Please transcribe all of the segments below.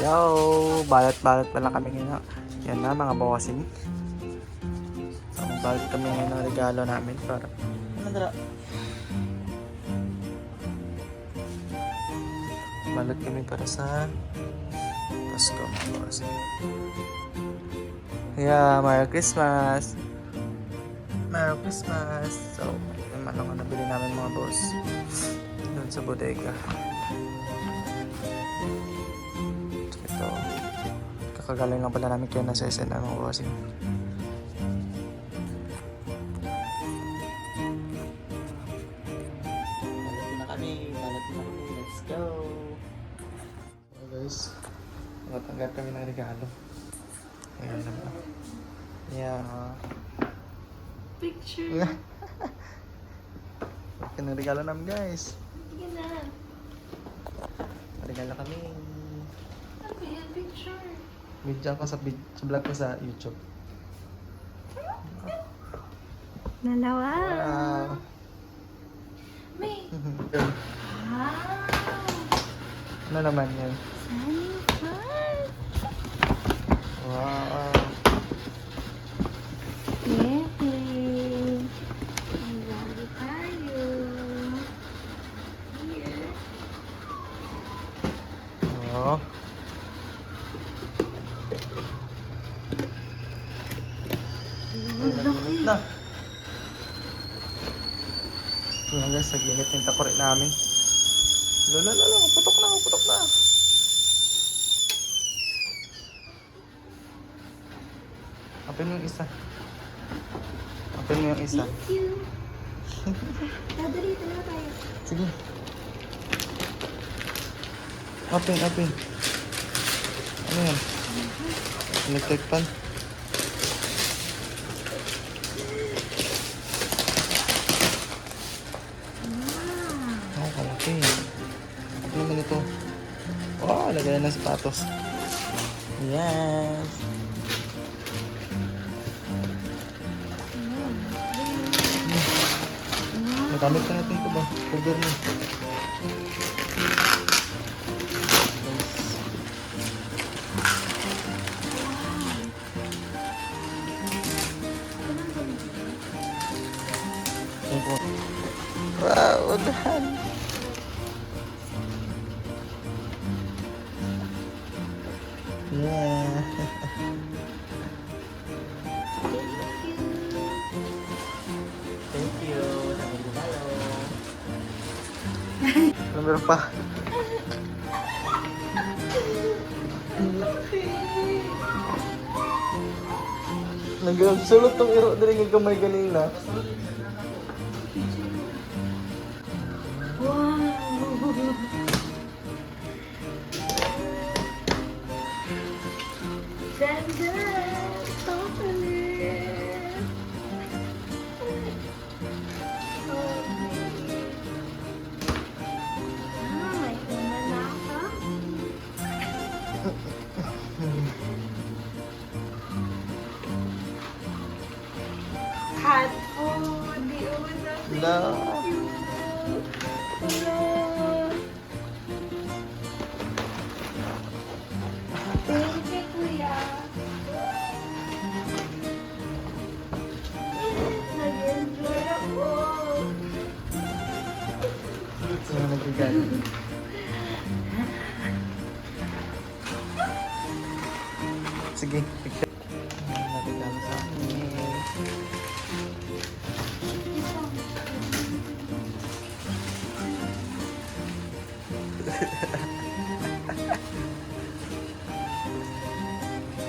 Yo, balat-balat pala kami ngayon. Yan na mga bossing. So, balat kami ngayon ng regalo namin para ano dara? Balat kami para sa Pasko mga bossing. Yeah, Merry Christmas. Merry Christmas. So, yung ano nga nabili namin mga boss doon sa bodega. Ito, kakagaling lang pala namin kayo nasa SNR mga bossing. Balat na kami, let's go! So guys, matanggap kami ng regalo. Ayan naman. Yeah. Picture. Ito ng regalo namin guys. Sige na. Regalo kami. Ano yan? Picture. Video ko sa vlog ko sa YouTube. Dalawa. Wow. May. Wow. Ano naman yan? Sunny fun. Wow. Yay. Magbago tayo. Here. Oh. Naginit na. Ayan guys, naginit yung takore namin. Lala, putok na, putok na. Open mo yung isa. Open mo yung isa. Thank you. Dadali, dalawa tayo. Sige. Open. Ano yan? Electric fan. Wow. Oh, kalaki. Ano naman ito? Wow, lagayan ng sapatos. Yes. Nagamit na natin ito ba? Cover mo. Wow, udahan. Yeah. Thank you. Number pa. Nagsulot tong iro din ng kamay kanina. Wow. Ganda. Totally. May umanaka. Cat food. Di umanaka. La. Thank you, Kuya. Nag-enjoy ako. Sino nagbigaling? Sige, picture. Nagbigaling sa akin.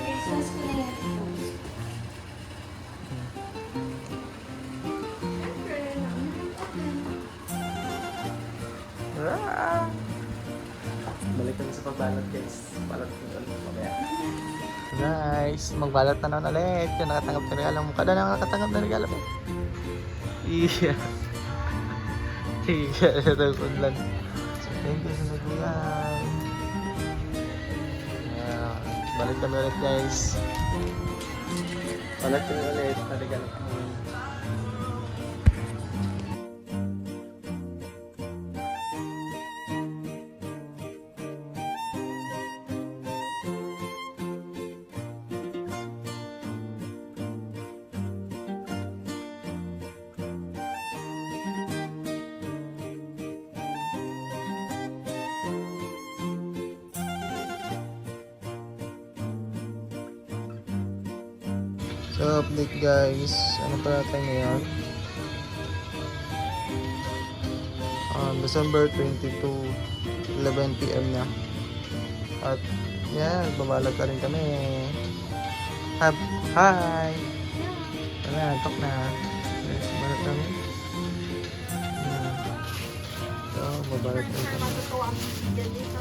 Christmas ko na yan. Ah! Balik kami sa pagbalot guys. Balot ko ulit mamaya. Guys, magbalot na naman ulit. Yung nakatanggap ng regalo mo. Kada na nakatanggap ng regalo mo. Iya. Iya, ito yung lang. So, thank you sa nagbigay. Yeah, balik kami ulit guys. Balik kami ulit. Regalo kami. So, update guys. Ano pala tayo ngayon? December 22, 11 PM na. At yan, babalot na rin kami. Hi! Wala, talk na. Yes, babalot kami. So, babalot na kami. Matutuwa ang video dito.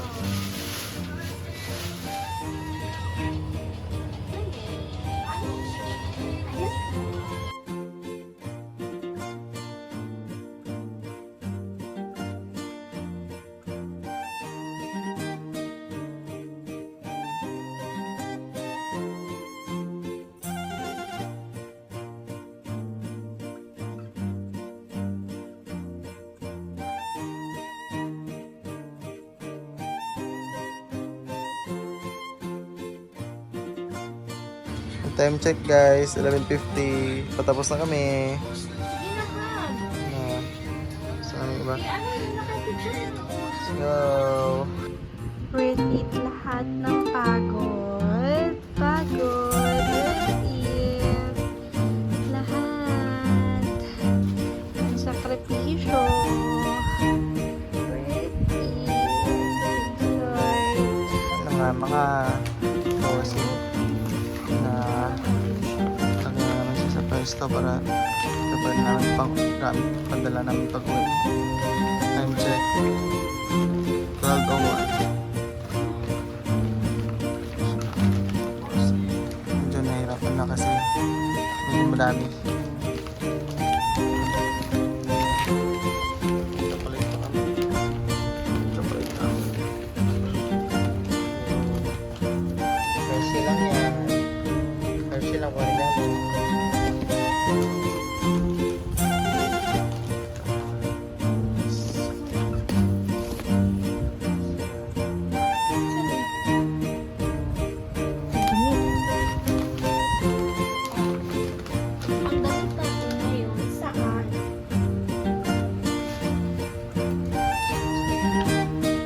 Time check guys, 11:50. Patapos na kami. Saan yung iba? Let's go. Worth it lahat ng pagod. Worth it. Lahat. Ang sakripisyo. Worth it. Thank you, Lord. Mga bossing na naman siya sa pwesto para kapag namin pandala namin pag-uwi. Time check 12:01. Medyo nahirapan na kasi medyo madami.